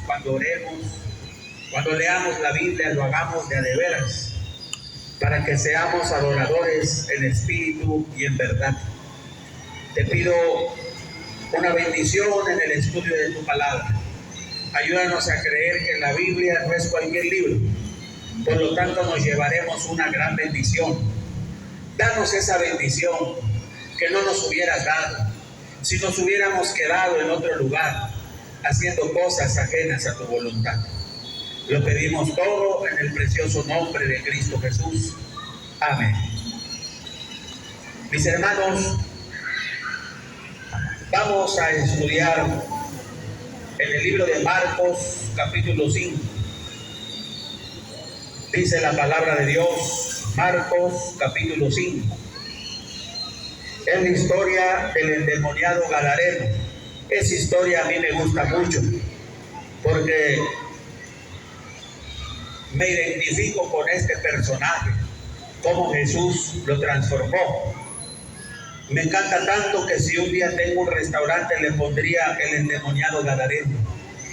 Cuando oremos, cuando leamos la Biblia, lo hagamos de a de veras, para que seamos adoradores en espíritu y en verdad. Te pido una bendición en el estudio de tu palabra. Ayúdanos a creer que la Biblia no es cualquier libro, por lo tanto nos llevaremos una gran bendición. Danos esa bendición que no nos hubieras dado si nos hubiéramos quedado en otro lugar haciendo cosas ajenas a tu voluntad. Lo pedimos todo en el precioso nombre de Cristo Jesús. Amén. Mis hermanos, vamos a estudiar en el libro de Marcos, capítulo 5. Dice la palabra de Dios, Marcos, capítulo 5. Es la historia del endemoniado Gadareno. Esa historia a mí me gusta mucho, porque me identifico con este personaje, cómo Jesús lo transformó. Me encanta tanto que si un día tengo un restaurante le pondría el endemoniado Gadareno.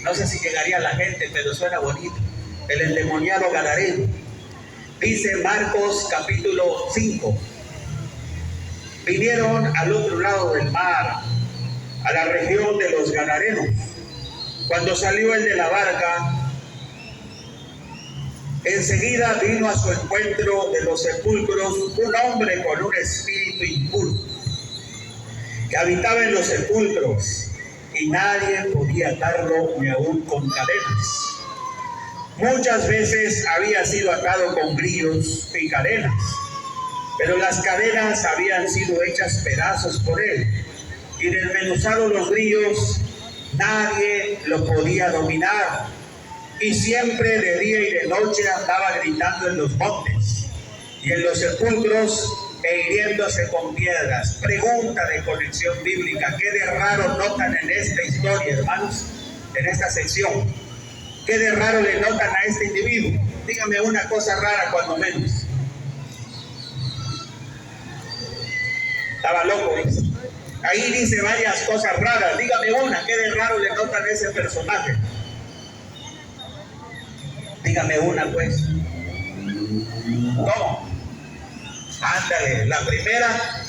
No sé si llegaría la gente, pero suena bonito. El endemoniado Gadareno. Dice Marcos capítulo 5. Vinieron al otro lado del mar, a la región de los Gadarenos. Cuando salió el de la barca, enseguida vino a su encuentro de los sepulcros un hombre con un espíritu impuro, que habitaba en los sepulcros, y nadie podía atarlo ni aún con cadenas. Muchas veces había sido atado con grillos y cadenas, pero las cadenas habían sido hechas pedazos por él, y desmenuzados los grillos, nadie lo podía dominar, y siempre de día y de noche andaba gritando en los montes y en los sepulcros e hiriéndose con piedras. Pregunta de conexión bíblica: ¿qué de raro notan en esta historia, hermanos? En esta sección, ¿qué de raro le notan a este individuo? Dígame una cosa rara, cuando menos. Estaba loco, dice. Ahí dice varias cosas raras. Dígame una, ¿qué de raro le notan a ese personaje? Dígame una, pues. ¿Cómo? Ándale, la primera,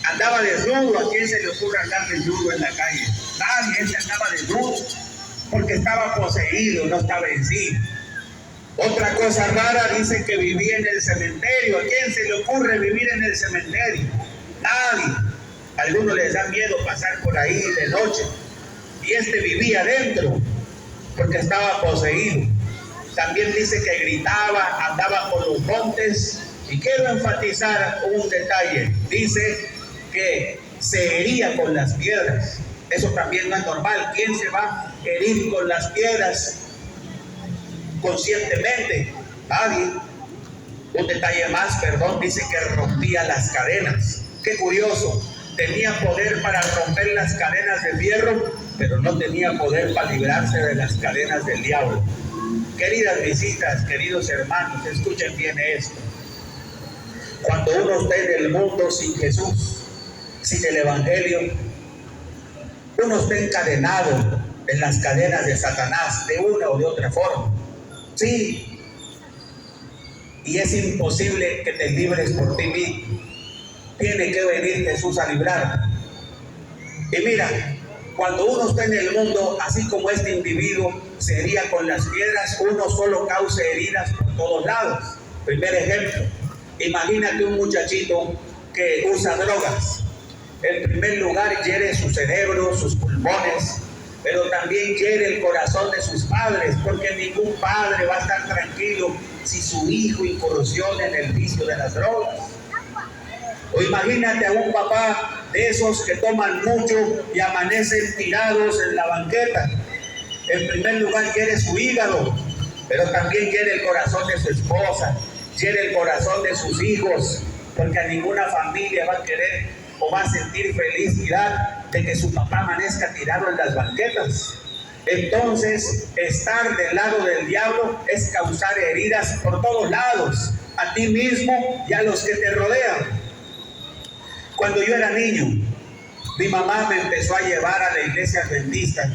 andaba desnudo. ¿A quién se le ocurre andar desnudo en la calle? Nadie. Él andaba desnudo porque estaba poseído, no estaba en sí. Otra cosa rara, dice que vivía en el cementerio. ¿A quién se le ocurre vivir en el cementerio? Nadie. A algunos les da miedo pasar por ahí de noche, y este vivía dentro porque estaba poseído. También dice que gritaba, andaba por los montes, y quiero enfatizar un detalle. Dice que se hería con las piedras. Eso también no es normal. ¿Quién se va a herir con las piedras conscientemente? Nadie. Un detalle más, dice que rompía las cadenas. Qué curioso. Tenía poder para romper las cadenas de fierro, pero no tenía poder para librarse de las cadenas del diablo. Queridas visitas, queridos hermanos, escuchen bien esto. Cuando uno está en el mundo sin Jesús, sin el Evangelio, uno está encadenado en las cadenas de Satanás de una o de otra forma. Sí, y es imposible que te libres por ti mismo. Tiene que venir Jesús a librar. Y mira, cuando uno está en el mundo, así como este individuo se hería con las piedras, uno solo causa heridas por todos lados. Primer ejemplo, imagínate un muchachito que usa drogas. En primer lugar, hiere su cerebro, sus pulmones, pero también hiere el corazón de sus padres, porque ningún padre va a estar tranquilo si su hijo incursiona en el vicio de las drogas. O imagínate a un papá de esos que toman mucho y amanecen tirados en la banqueta. En primer lugar hiere su hígado, pero también hiere el corazón de su esposa, hiere el corazón de sus hijos, porque a ninguna familia va a querer o va a sentir felicidad de que su papá amanezca tirado en las banquetas. Entonces, estar del lado del diablo es causar heridas por todos lados, a ti mismo y a los que te rodean. Cuando yo era niño, mi mamá me empezó a llevar a la iglesia adventista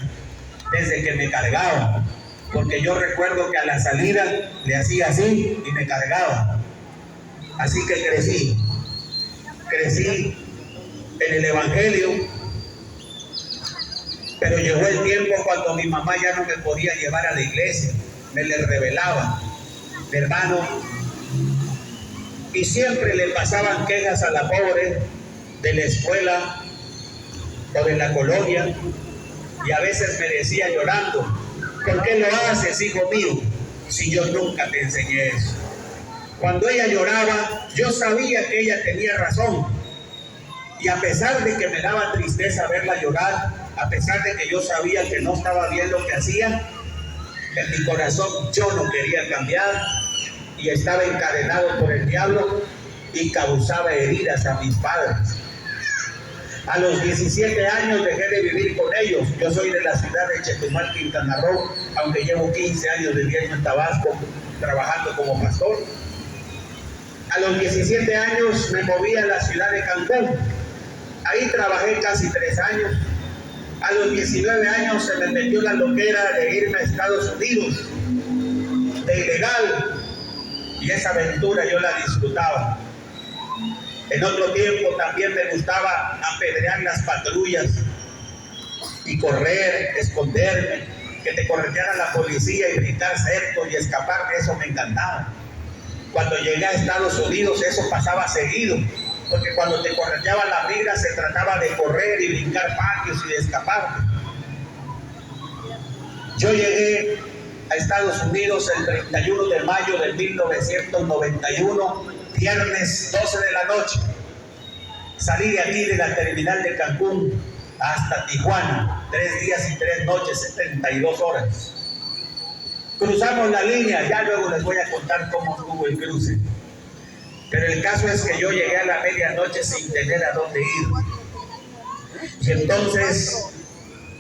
desde que me cargaba, porque yo recuerdo que a la salida le hacía así y me cargaba. Así que crecí en el Evangelio, pero llegó el tiempo cuando mi mamá ya no me podía llevar a la iglesia, me le revelaba, hermano, y siempre le pasaban quejas a la pobre de la escuela o de la colonia, y a veces me decía llorando: ¿por qué lo haces, hijo mío, si yo nunca te enseñé eso? Cuando ella lloraba, yo sabía que ella tenía razón, y a pesar de que me daba tristeza verla llorar, a pesar de que yo sabía que no estaba bien lo que hacía, en mi corazón yo no quería cambiar, y estaba encadenado por el diablo y causaba heridas a mis padres. A los 17 años dejé de vivir con ellos. Yo soy de la ciudad de Chetumal, Quintana Roo, aunque llevo 15 años viviendo en Tabasco, trabajando como pastor. A los 17 años me moví a la ciudad de Cancún. Ahí trabajé casi 3 años. A los 19 años se me metió la loquera de irme a Estados Unidos, de ilegal, y esa aventura yo la disfrutaba. En otro tiempo también me gustaba apedrear las patrullas y correr, esconderme, que te correteara la policía y brincar cercos y escapar, eso me encantaba. Cuando llegué a Estados Unidos eso pasaba seguido, porque cuando te correteaba la migra se trataba de correr y brincar patios y de escapar. Yo llegué a Estados Unidos el 31 de mayo de 1991, viernes 12 de la noche. Salí de aquí de la terminal de Cancún hasta Tijuana, 3 días y 3 noches, 72 horas. Cruzamos la línea, ya luego les voy a contar cómo estuvo el cruce. Pero el caso es que yo llegué a la medianoche sin tener a dónde ir. Y entonces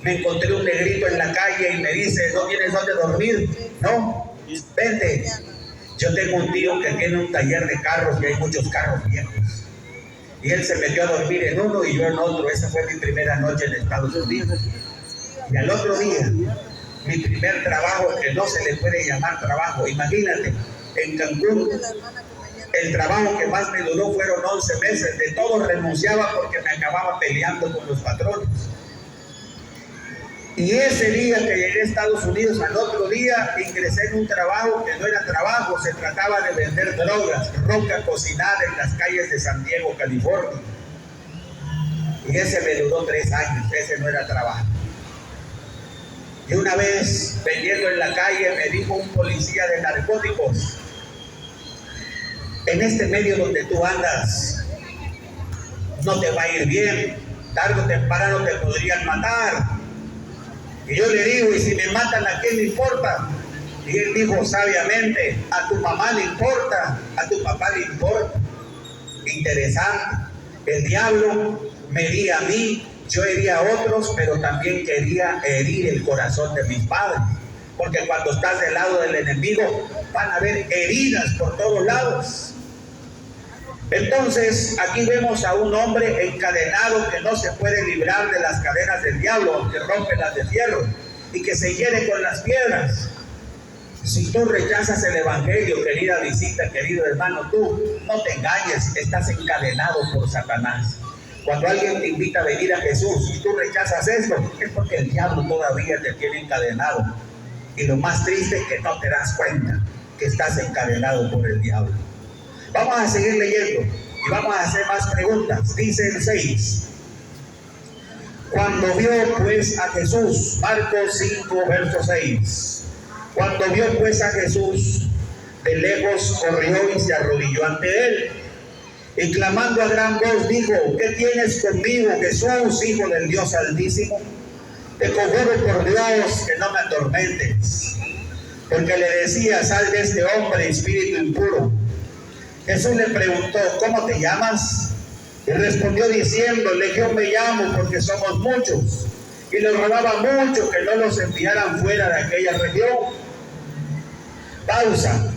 me encontré un negrito en la calle y me dice: ¿no tienes dónde dormir? No, vente. Yo tengo un tío que tiene un taller de carros y hay muchos carros viejos. Y él se metió a dormir en uno y yo en otro. Esa fue mi primera noche en Estados Unidos. Y al otro día, mi primer trabajo, que no se le puede llamar trabajo, imagínate, en Cancún, el trabajo que más me duró fueron 11 meses. De todo renunciaba porque me acababa peleando con los patrones. Y ese día que llegué a Estados Unidos, al otro día ingresé en un trabajo que no era trabajo, se trataba de vender drogas, roca cocinada en las calles de San Diego, California. Y ese me duró 3 años, ese no era trabajo. Y una vez, vendiendo en la calle, me dijo un policía de narcóticos: en este medio donde tú andas, no te va a ir bien, tarde o temprano te podrían matar. Y yo le digo: ¿y si me matan, a quién le importa? Y él dijo sabiamente: a tu mamá le importa, a tu papá le importa. Interesante, el diablo me hería a mí, yo hería a otros, pero también quería herir el corazón de mis padres, porque cuando estás del lado del enemigo van a haber heridas por todos lados. Entonces aquí vemos a un hombre encadenado que no se puede librar de las cadenas del diablo, aunque rompe las de fierro, y que se hiere con las piedras. Si tú rechazas el evangelio, querida visita, querido hermano, tú no te engañes, estás encadenado por Satanás. Cuando alguien te invita a venir a Jesús y tú rechazas esto, es porque el diablo todavía te tiene encadenado. Y lo más triste es que no te das cuenta que estás encadenado por el diablo. Vamos a seguir leyendo y vamos a hacer más preguntas. Dice el 6. Cuando vio pues a Jesús, Marcos 5, verso 6. Cuando vio pues a Jesús, de lejos corrió y se arrodilló ante él. Y clamando a gran voz dijo: ¿qué tienes conmigo, Jesús, Hijo del Dios Altísimo? Te conjuro por Dios que no me atormentes. Porque le decía: sal de este hombre, espíritu impuro. Jesús le preguntó: ¿cómo te llamas? Y respondió diciendo: Legión me llamo, porque somos muchos. Y le rogaba mucho que no los enviaran fuera de aquella región. Pausa.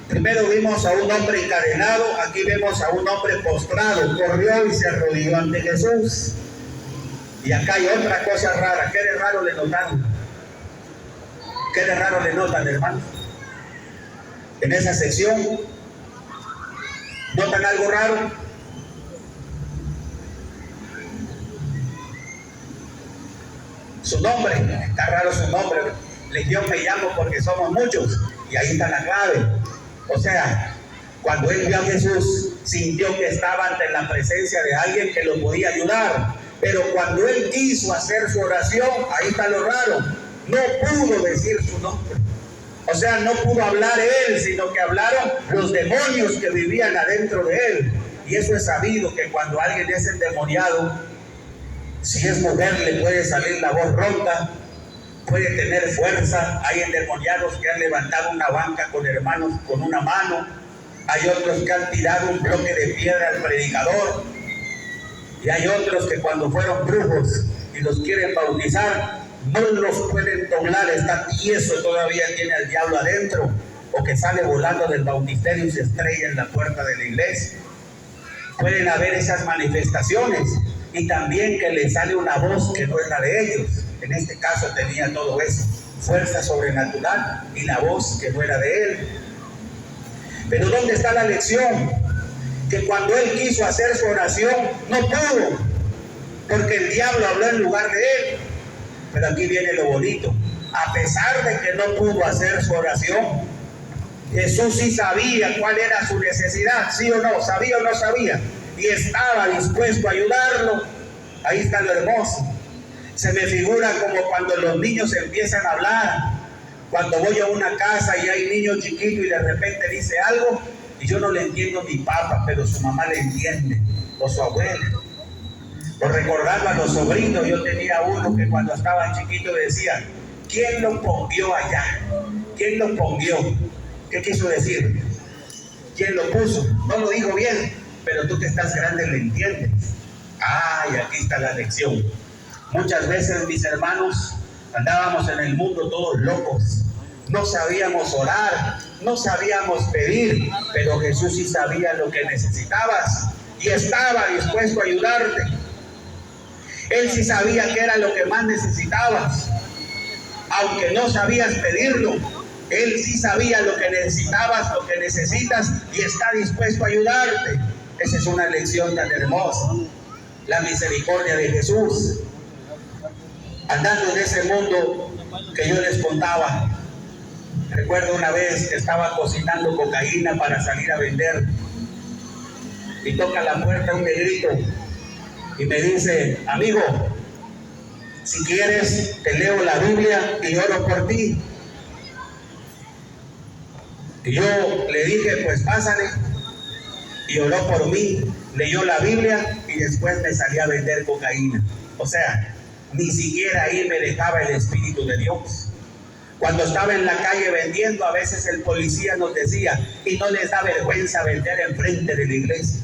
Primero vimos a un hombre encadenado, aquí vemos a un hombre postrado, corrió y se arrodilló ante Jesús. Y acá hay otra cosa rara. ¿Qué de raro le notaron? ¿Qué de raro le notan, hermanos? En esa sección, ¿notan algo raro? Su nombre, está raro su nombre. Legión me llamo porque somos muchos. Y ahí está la clave. O sea, cuando él vio a Jesús, sintió que estaba ante la presencia de alguien que lo podía ayudar. Pero cuando él quiso hacer su oración, ahí está lo raro, no pudo decir su nombre. O sea, no pudo hablar él, sino que hablaron los demonios que vivían adentro de él. Y eso es sabido, que cuando alguien es endemoniado, si es mujer le puede salir la voz ronca, puede tener fuerza. Hay endemoniados que han levantado una banca con hermanos con una mano. Hay otros que han tirado un bloque de piedra al predicador. Y hay otros que cuando fueron brujos y los quieren bautizar, no los pueden doblar, está tieso, todavía tiene al diablo adentro. O que sale volando del bautisterio y se estrella en la puerta de la iglesia. Pueden haber esas manifestaciones. Y también que le sale una voz que no es la de ellos. En este caso tenía todo eso, fuerza sobrenatural y la voz que no era de él. Pero ¿dónde está la lección? Que cuando él quiso hacer su oración, no pudo, porque el diablo habló en lugar de él. Pero aquí viene lo bonito. A pesar de que no pudo hacer su oración, Jesús sí sabía cuál era su necesidad, ¿sí o no? ¿Sabía o no sabía? Y estaba dispuesto a ayudarlo. Ahí está lo hermoso. Se me figura como cuando los niños empiezan a hablar. Cuando voy a una casa y hay niños chiquitos y de repente dice algo y yo no le entiendo a mi papá, pero su mamá le entiende, o su abuela. O recordando a los sobrinos, yo tenía uno que cuando estaba chiquito decía, ¿quién lo pongió allá? ¿Quién lo pongió? ¿Qué quiso decir? ¿Quién lo puso? No lo dijo bien, pero tú que estás grande le entiendes. Ay, aquí está la lección. Muchas veces, mis hermanos, andábamos en el mundo todos locos. No sabíamos orar, no sabíamos pedir, pero Jesús sí sabía lo que necesitabas y estaba dispuesto a ayudarte. Él sí sabía que era lo que más necesitabas. Aunque no sabías pedirlo, Él sí sabía lo que necesitabas, lo que necesitas y está dispuesto a ayudarte. Esa es una lección tan hermosa. La misericordia de Jesús. Andando en ese mundo que yo les contaba, recuerdo una vez que estaba cocinando cocaína para salir a vender y toca la puerta un negrito y me dice, amigo, si quieres te leo la Biblia y oro por ti. Y yo le dije, pues pásale, y oró por mí, leyó la Biblia y después me salí a vender cocaína. O sea, ni siquiera ahí me dejaba el Espíritu de Dios. Cuando estaba en la calle vendiendo, a veces el policía nos decía, y no les da vergüenza vender enfrente de la iglesia.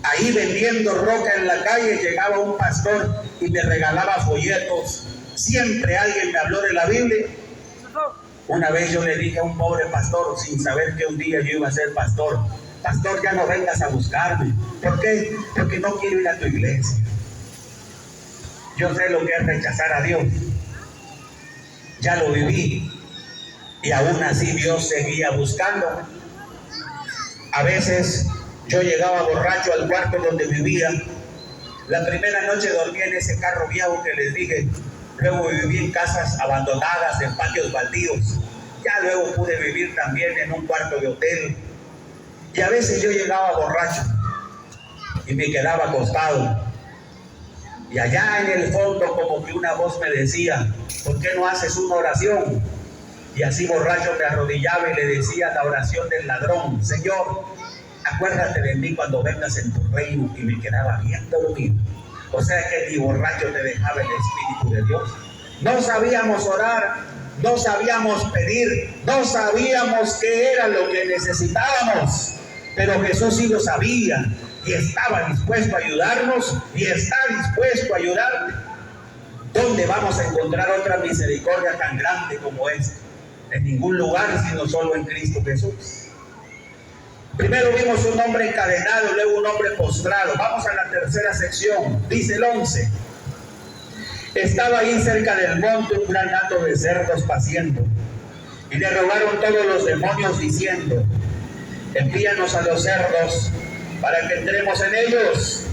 Ahí vendiendo roca en la calle llegaba un pastor y me regalaba folletos. Siempre alguien me habló de la Biblia. Una vez yo le dije a un pobre pastor, sin saber que un día yo iba a ser pastor, pastor, ya no vengas a buscarme. ¿Por qué? Porque no quiero ir a tu iglesia. Yo sé lo que es rechazar a Dios. Ya lo viví. Y aún así Dios seguía buscándome. A veces yo llegaba borracho al cuarto donde vivía. La primera noche dormí en ese carro viejo que les dije. Luego viví en casas abandonadas, en patios baldíos. Ya luego pude vivir también en un cuarto de hotel. Y a veces yo llegaba borracho y me quedaba acostado. Y allá en el fondo como que una voz me decía, ¿por qué no haces una oración? Y así borracho me arrodillaba y le decía la oración del ladrón, Señor, acuérdate de mí cuando vengas en tu reino, y me quedaba bien dormido. O sea que ni borracho te dejaba el Espíritu de Dios. No sabíamos orar, no sabíamos pedir, no sabíamos qué era lo que necesitábamos, pero Jesús sí lo sabía y estaba dispuesto a ayudarnos y está dispuesto a ayudarte. ¿Dónde vamos a encontrar otra misericordia tan grande como esta? En ningún lugar, sino solo en Cristo Jesús. Primero vimos un hombre encadenado, luego un hombre postrado. Vamos a la tercera sección, dice el 11. Estaba ahí cerca del monte un gran hato de cerdos paciendo, y le rogaron todos los demonios diciendo: envíanos a los cerdos para que entremos en ellos.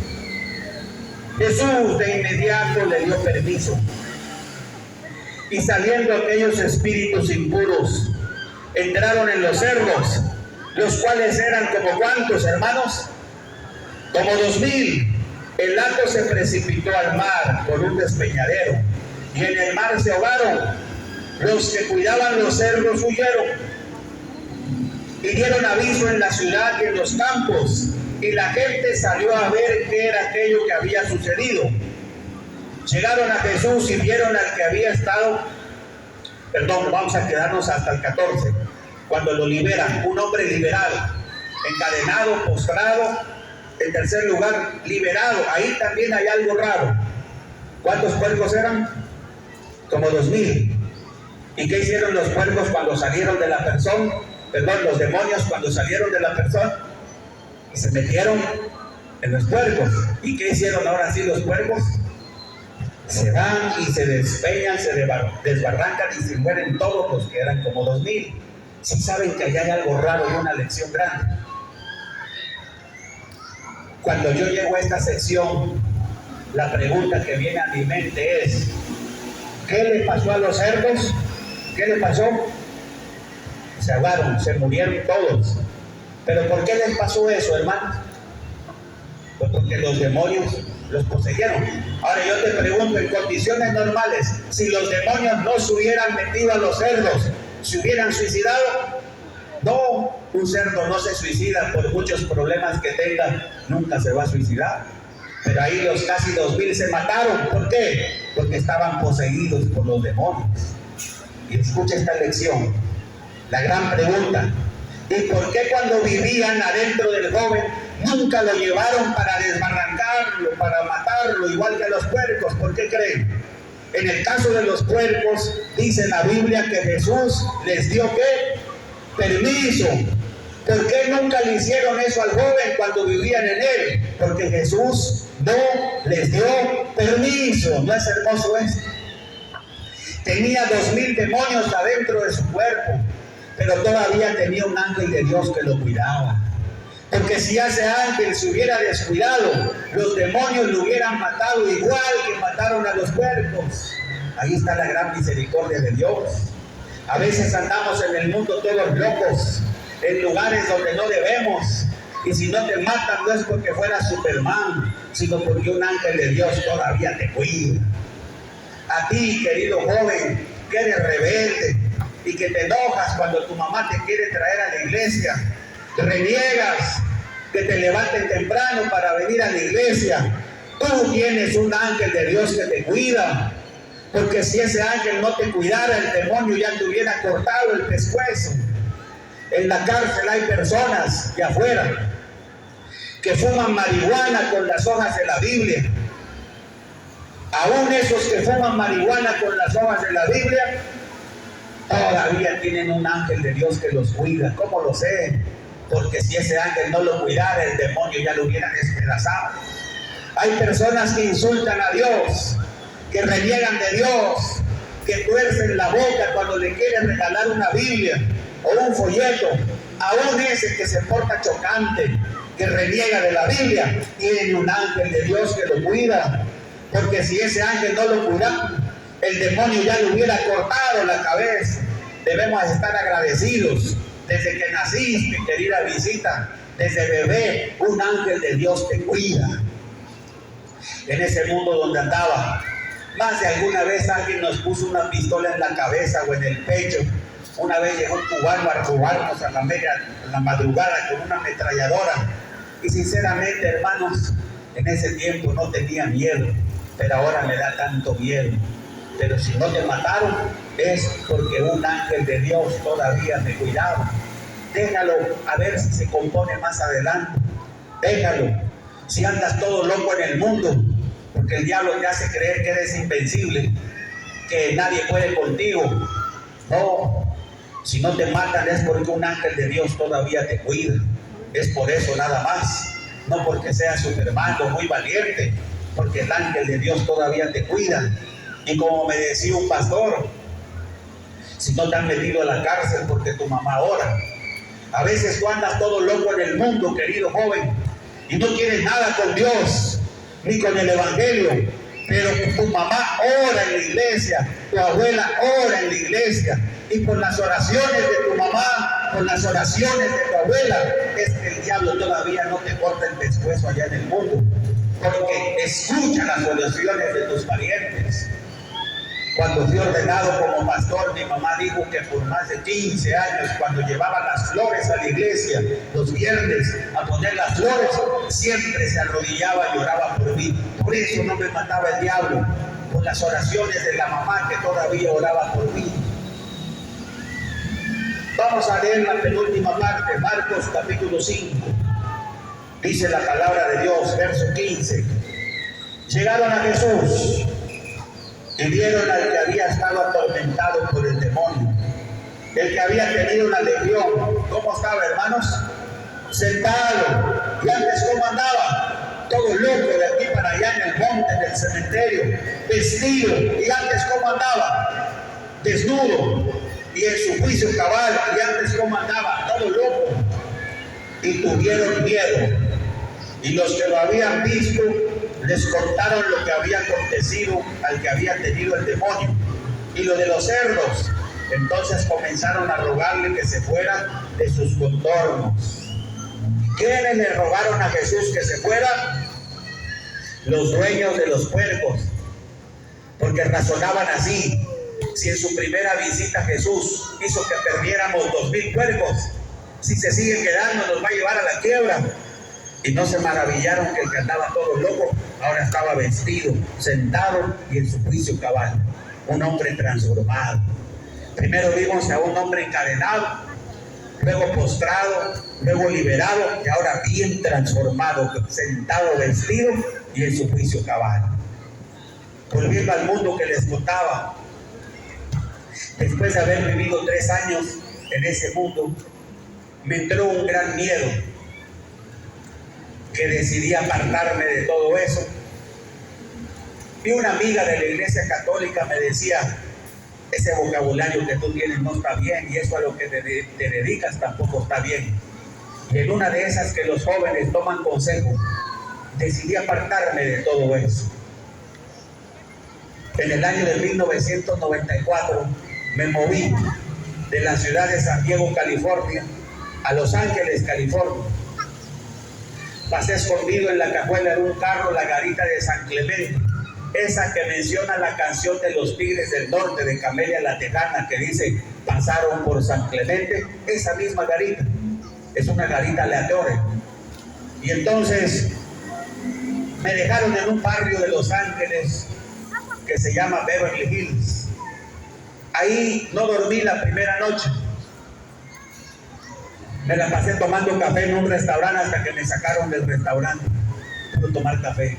Jesús de inmediato le dio permiso, y saliendo aquellos espíritus impuros, entraron en los cerdos, los cuales eran como ¿cuántos, hermanos? Como 2000. El hato se precipitó al mar por un despeñadero, y en el mar se ahogaron. Los que cuidaban los cerdos huyeron y dieron aviso en la ciudad y en los campos, y la gente salió a ver qué era aquello que había sucedido. Llegaron a Jesús y vieron al que había estado, vamos a quedarnos hasta el 14, cuando lo liberan, un hombre liberado, encadenado, postrado. En tercer lugar, liberado. Ahí también hay algo raro. ¿Cuántos puercos eran? Como 2000. ¿Y qué hicieron los puercos cuando salieron de la persona? Los demonios cuando salieron de la persona. Y se metieron en los puercos. ¿Y qué hicieron ahora sí los puercos? Se van y se despeñan, se desbarrancan y se mueren todos los que eran como 2000. Si saben que allá hay algo raro y una lección grande. Cuando yo llego a esta sección, la pregunta que viene a mi mente es: ¿qué le pasó a los cerdos? ¿Qué le pasó? Se ahogaron, se murieron todos. ¿Pero por qué les pasó eso, hermanos? Pues porque los demonios los poseyeron. Ahora yo te pregunto, en condiciones normales, si los demonios no se hubieran metido a los cerdos, ¿se hubieran suicidado? No, un cerdo no se suicida por muchos problemas que tenga, nunca se va a suicidar. Pero ahí los casi 2000 se mataron. ¿Por qué? Porque estaban poseídos por los demonios. Y escucha esta lección, la gran pregunta: ¿y por qué cuando vivían adentro del joven nunca lo llevaron para desbarrancarlo, para matarlo, igual que a los puercos? ¿Por qué creen? En el caso de los puercos, dice la Biblia que Jesús les dio ¿qué? Permiso. ¿Por qué nunca le hicieron eso al joven cuando vivían en él? Porque Jesús no les dio permiso. ¿No es hermoso esto? Tenía 2000 demonios adentro de su cuerpo, pero todavía tenía un ángel de Dios que lo cuidaba. Porque si ese ángel se hubiera descuidado, los demonios lo hubieran matado igual que mataron a los puercos. Ahí está la gran misericordia de Dios. A veces andamos en el mundo todos locos, en lugares donde no debemos. Y si no te matan no es porque fueras Superman, sino porque un ángel de Dios todavía te cuida. A ti, querido joven, que eres rebelde y que te enojas cuando tu mamá te quiere traer a la iglesia, reniegas que te levanten temprano para venir a la iglesia, tú tienes un ángel de Dios que te cuida. Porque si ese ángel no te cuidara, el demonio ya te hubiera cortado el pescuezo. En la cárcel hay personas de afuera que fuman marihuana con las hojas de la Biblia. Aún esos que fuman marihuana con las hojas de la Biblia todavía tienen un ángel de Dios que los cuida. ¿Cómo lo sé? Porque si ese ángel no lo cuidara, el demonio ya lo hubiera despedazado. Hay personas que insultan a Dios, que reniegan de Dios, que tuercen la boca cuando le quieren regalar una Biblia o un folleto. Aún ese que se porta chocante, que reniega de la Biblia, tiene un ángel de Dios que lo cuida. Porque si ese ángel no lo cuida, el demonio ya le hubiera cortado la cabeza. Debemos estar agradecidos. Desde que naciste, querida visita, desde bebé, un ángel de Dios te cuida. En ese mundo donde andaba, más de alguna vez alguien nos puso una pistola en la cabeza o en el pecho. Una vez llegó un cubano a robarnos a la madrugada con una ametralladora. Y sinceramente, hermanos, en ese tiempo no tenía miedo, pero ahora me da tanto miedo. Pero si no te mataron, es porque un ángel de Dios todavía te cuidaba. Déjalo a ver si se compone más adelante. Déjalo. Si andas todo loco en el mundo, porque el diablo te hace creer que eres invencible, que nadie puede contigo. No, si no te matan es porque un ángel de Dios todavía te cuida. Es por eso nada más. No porque seas Superman o muy valiente, porque el ángel de Dios todavía te cuida. Y como me decía un pastor, si no te han metido a la cárcel porque tu mamá ora. A veces tú andas todo loco en el mundo, querido joven, y no quieres nada con Dios, ni con el Evangelio, pero tu mamá ora en la iglesia, tu abuela ora en la iglesia, y por las oraciones de tu mamá, por las oraciones de tu abuela, es que el diablo todavía no te corta el pescuezo allá en el mundo, porque escucha las oraciones de tus parientes. Cuando fui ordenado como pastor, mi mamá dijo que por más de 15 años, cuando llevaba las flores a la iglesia, los viernes a poner las flores, siempre se arrodillaba y oraba por mí. Por eso no me mataba el diablo, por las oraciones de la mamá que todavía oraba por mí. Vamos a leer la penúltima parte, Marcos capítulo 5. Dice la palabra de Dios, verso 15. Llegaron a Jesús y vieron al que había estado atormentado por el demonio, el que había tenido una legión. ¿Cómo estaba, hermanos? Sentado. Y antes, ¿cómo andaba? Todo loco, de aquí para allá en el monte, en el cementerio, vestido. Y antes, ¿cómo andaba? Desnudo y en su juicio cabal. Y antes, ¿cómo andaba? Todo loco. Y tuvieron miedo. Y los que lo habían visto les contaron lo que había acontecido al que había tenido el demonio y lo de los cerdos. Entonces comenzaron a rogarle que se fuera de sus contornos. ¿Quiénes le rogaron a Jesús que se fuera? Los dueños de los puercos, porque razonaban así: si en su primera visita Jesús hizo que perdiéramos 2,000 puercos, si se sigue quedando nos va a llevar a la quiebra. Y no se maravillaron que el que andaba todo loco ahora estaba vestido, sentado y en su juicio cabal. Un hombre transformado. Primero vimos a un hombre encadenado, luego postrado, luego liberado y ahora bien transformado, sentado, vestido y en su juicio cabal. Volviendo al mundo que les contaba, después de haber vivido 3 años en ese mundo, me entró un gran miedo, que decidí apartarme de todo eso. Y una amiga de la iglesia católica me decía: ese vocabulario que tú tienes no está bien, y eso a lo que te dedicas tampoco está bien. Y en una de esas que los jóvenes toman consejo, decidí apartarme de todo eso. En el año de 1994 me moví de la ciudad de San Diego, California, a Los Ángeles, California. Pasé escondido en la cajuela de un carro la garita de San Clemente, esa que menciona la canción de los Tigres del Norte de Camelia la Tejana, que dice: pasaron por San Clemente. Esa misma garita es una garita aleatoria. Y entonces me dejaron en un barrio de Los Ángeles que se llama Beverly Hills. Ahí no dormí la primera noche. Me la pasé tomando café en un restaurante hasta que me sacaron del restaurante por tomar café.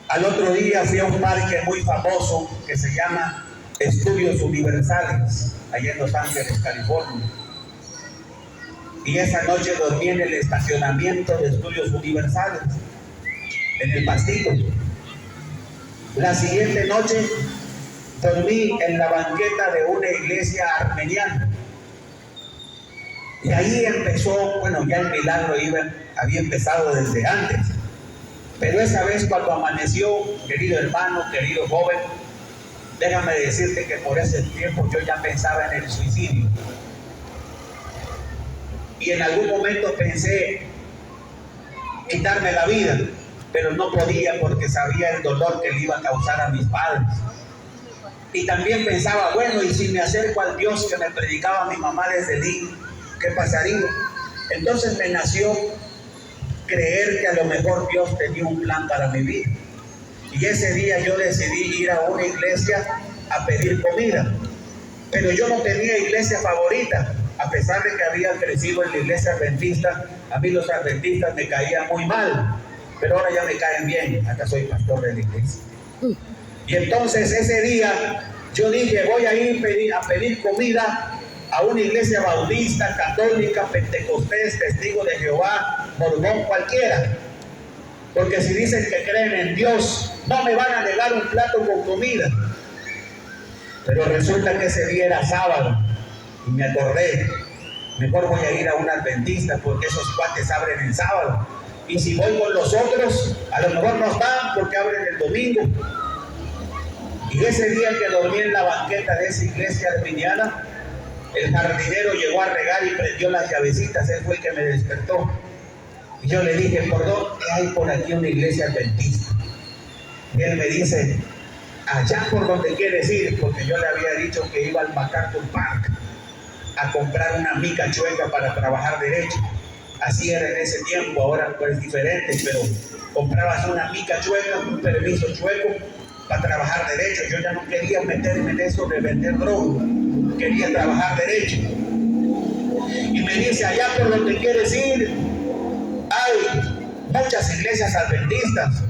Al otro día fui a un parque muy famoso que se llama Estudios Universales, allá en Los Ángeles, California. Y esa noche dormí en el estacionamiento de Estudios Universales, en el pastito. La siguiente noche dormí en la banqueta de una iglesia armeniana. Y ahí empezó, bueno, ya el milagro había empezado desde antes. Pero esa vez cuando amaneció, querido hermano, querido joven, déjame decirte que por ese tiempo yo ya pensaba en el suicidio. Y en algún momento pensé quitarme la vida, pero no podía porque sabía el dolor que le iba a causar a mis padres. Y también pensaba, bueno, y si me acerco al Dios que me predicaba mi mamá desde niño, ¿qué pasaría? Entonces me nació creer que a lo mejor Dios tenía un plan para mi vida. Y ese día yo decidí ir a una iglesia a pedir comida. Pero yo no tenía iglesia favorita, a pesar de que había crecido en la iglesia adventista. A mí los adventistas me caían muy mal, pero ahora ya me caen bien. Acá soy pastor de la iglesia. Y entonces ese día yo dije, voy a ir a pedir comida a una iglesia bautista, católica, pentecostés, testigo de Jehová, mormón, cualquiera. Porque si dicen que creen en Dios, no me van a negar un plato con comida. Pero resulta que ese día era sábado y me acordé, mejor voy a ir a un adventista porque esos cuates abren el sábado. Y si voy con los otros, a lo mejor no están porque abren el domingo. Y ese día que dormí en la banqueta de esa iglesia arminiana, el jardinero llegó a regar y prendió las llavecitas. Él fue el que me despertó. Y yo le dije, ¿por dónde hay por aquí una iglesia adventista? Y él me dice, allá por donde quieres ir, porque yo le había dicho que iba al MacArthur Park a comprar una mica chueca para trabajar derecho. Así era en ese tiempo, ahora pues diferente, pero comprabas una mica chueca, un permiso chueco para trabajar derecho. Yo ya no quería meterme en eso de vender droga, quería trabajar derecho. Y me dice, allá por donde quieres ir, hay muchas iglesias adventistas.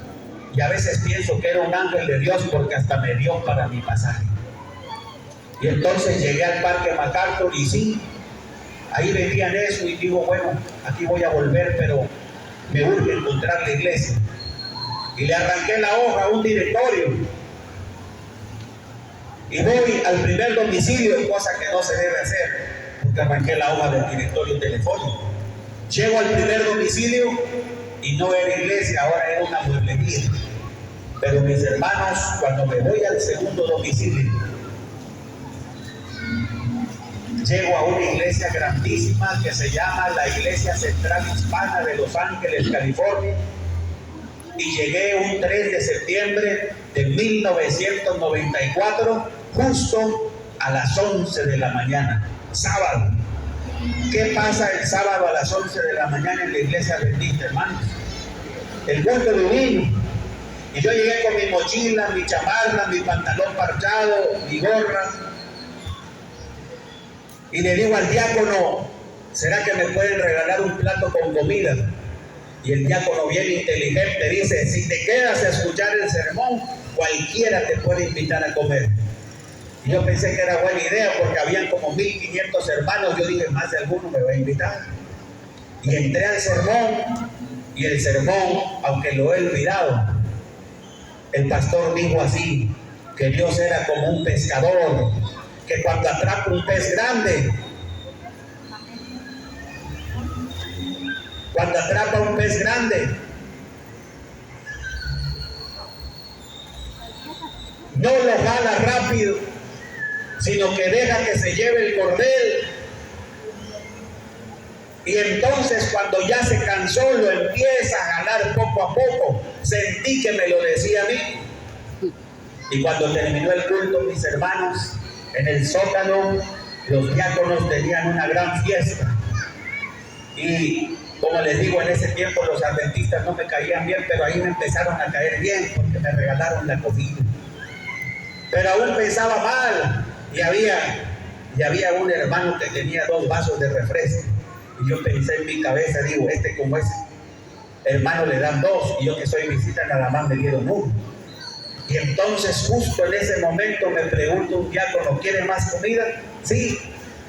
Y a veces pienso que era un ángel de Dios porque hasta me dio para mi pasaje. Y entonces llegué al Parque MacArthur y sí, ahí vendían eso y digo, bueno, aquí voy a volver, pero me urge encontrar la iglesia. Y le arranqué la hoja a un directorio. Y voy al primer domicilio, cosa que no se debe hacer, porque arranqué la hoja del directorio telefónico. Llego al primer domicilio y no era iglesia, ahora era una mueblería. Pero mis hermanos, cuando me voy al segundo domicilio, llego a una iglesia grandísima que se llama la Iglesia Central Hispana de Los Ángeles, California, y llegué un 3 de septiembre de 1994, justo a las 11 de la mañana, sábado. ¿Qué pasa el sábado a las 11 de la mañana en la iglesia adventista, hermanos? El culto divino. Y yo llegué con mi mochila, mi chamarra, mi pantalón parchado, mi gorra. Y le digo al diácono, ¿será que me pueden regalar un plato con comida? Y el diácono bien inteligente dice, si te quedas a escuchar el sermón, cualquiera te puede invitar a comer. Y yo pensé que era buena idea porque habían como 1500 hermanos. Yo dije, más de alguno me va a invitar. Y entré al sermón, y el sermón, aunque lo he olvidado, el pastor dijo así, que Dios era como un pescador, que cuando atrapa un pez grande, no lo jala rápido, sino que deja que se lleve el cordel. Y entonces cuando ya se cansó, lo empieza a jalar poco a poco. Sentí que me lo decía a mí. Y cuando terminó el culto, mis hermanos, en el sótano, los diáconos tenían una gran fiesta. Y como les digo, en ese tiempo los adventistas no me caían bien, pero ahí me empezaron a caer bien porque me regalaron la comida. Pero aún pensaba mal. Y había un hermano que tenía 2 vasos de refresco. Y yo pensé en mi cabeza, digo, como es hermano le dan 2, y yo que soy visita nada más me dieron 1. Y entonces justo en ese momento me pregunta un diácono, ¿quiere más comida? Sí.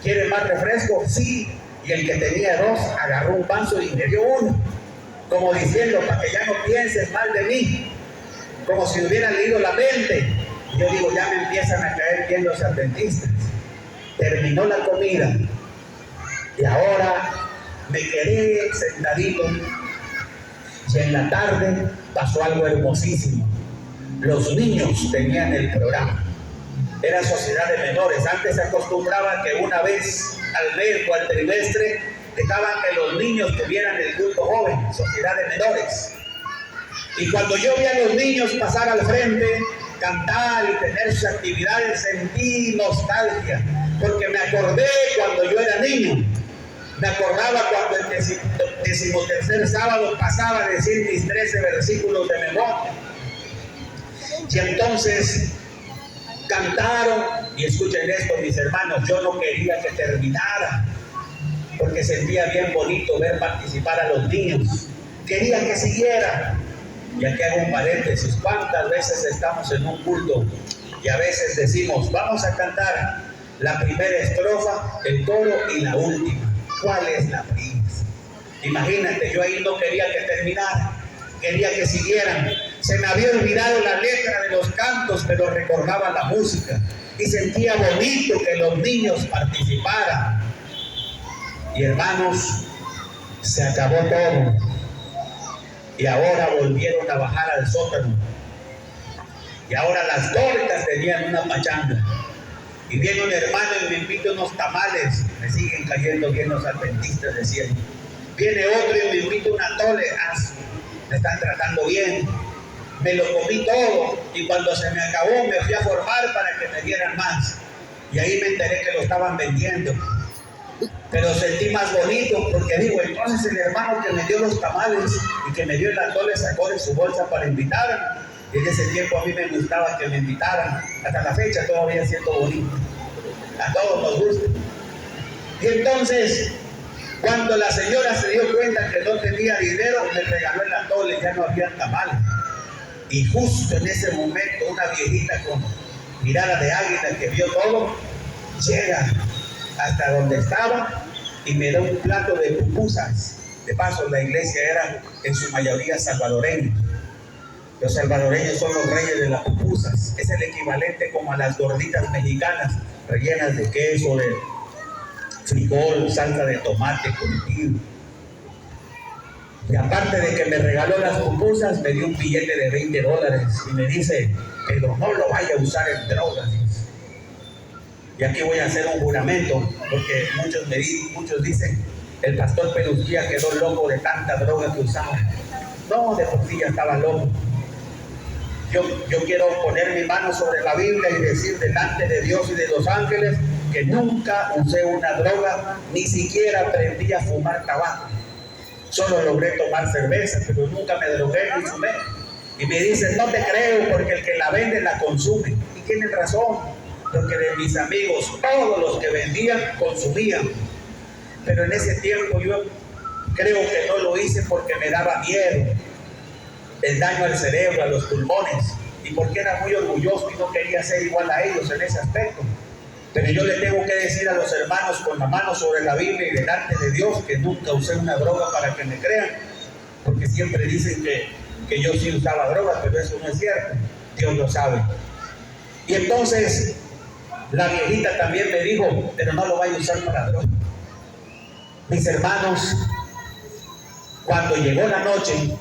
¿Quiere más refresco? Sí. Y el que tenía 2 agarró un vaso y me dio 1, como diciendo, para que ya no pienses mal de mí, como si hubieran leído la mente. Y yo digo, ya me empiezan a caer bien los adventistas. Terminó la comida y ahora me quedé sentadito. Y en la tarde pasó algo hermosísimo. Los niños tenían el programa. Era sociedad de menores. Antes se acostumbraba que una vez al mes o al trimestre dejaban que los niños tuvieran el culto joven, sociedad de menores. Y cuando yo vi a los niños pasar al frente, cantar y tener sus actividades, sentí nostalgia, porque me acordé cuando yo era niño. Me acordaba cuando el 13º sábado pasaba a decir mis 13 versículos de memoria. Y entonces cantaron, y escuchen esto, mis hermanos, yo no quería que terminara, porque sentía bien bonito ver participar a los niños. Quería que siguiera. Y aquí hago un paréntesis. ¿Cuántas veces estamos en un culto y a veces decimos, vamos a cantar la primera estrofa, el coro y la última? ¿Cuál es la prisa? Imagínate, yo ahí no quería que terminara. quería que siguieran. Se me había olvidado la letra de los cantos, pero recordaba la música y sentía bonito que los niños participaran. Y hermanos, se acabó todo. Y ahora volvieron a bajar al sótano. Y ahora las tortas tenían una pachanga. Y viene un hermano y me invita unos tamales. Me siguen cayendo bien los adventistas, decían. Viene otro y me invita un atole. Me están tratando bien. Me lo comí todo. Y cuando se me acabó me fui a formar para que me dieran más. Y ahí me enteré que lo estaban vendiendo. Pero sentí más bonito porque digo, entonces el hermano que me dio los tamales y que me dio el atole sacó de su bolsa para invitarme. Y en ese tiempo a mí me gustaba que me invitaran. Hasta la fecha todavía siento bonito. A todos nos gusta. Y entonces, cuando la señora se dio cuenta que no tenía dinero, me regaló el atole, ya no había tamales. Y justo en ese momento una viejita con mirada de águila que vio todo, llega hasta donde estaba y me da un plato de pupusas. De paso, la iglesia era en su mayoría salvadoreña. Los salvadoreños son los reyes de las pupusas. Es el equivalente como a las gorditas mexicanas, rellenas de queso, de frijol, salsa de tomate, curtido. Y aparte de que me regaló las pupusas, me dio un billete de $20 y me dice, pero no lo vaya a usar en drogas. Y aquí voy a hacer un juramento, porque muchos dicen, el pastor Pelusquía quedó loco de tanta droga que usaba. No, de por sí ya estaba loco. Yo quiero poner mi mano sobre la Biblia y decir delante de Dios y de los ángeles que nunca usé una droga, ni siquiera aprendí a fumar tabaco. Solo logré tomar cerveza, pero nunca me drogué ni fumé. Y me dicen, no te creo, porque el que la vende la consume. Y tienen razón, porque de mis amigos, todos los que vendían, consumían. Pero en ese tiempo yo creo que no lo hice porque me daba miedo. El daño al cerebro, a los pulmones, y porque era muy orgulloso y no quería ser igual a ellos en ese aspecto. Pero yo le tengo que decir a los hermanos con la mano sobre la Biblia y delante de Dios que nunca usé una droga para que me crean, porque siempre dicen que yo sí usaba drogas, pero eso no es cierto. Dios lo sabe. Y entonces la viejita también me dijo, pero no lo vaya a usar para droga. Mis hermanos, cuando llegó la noche,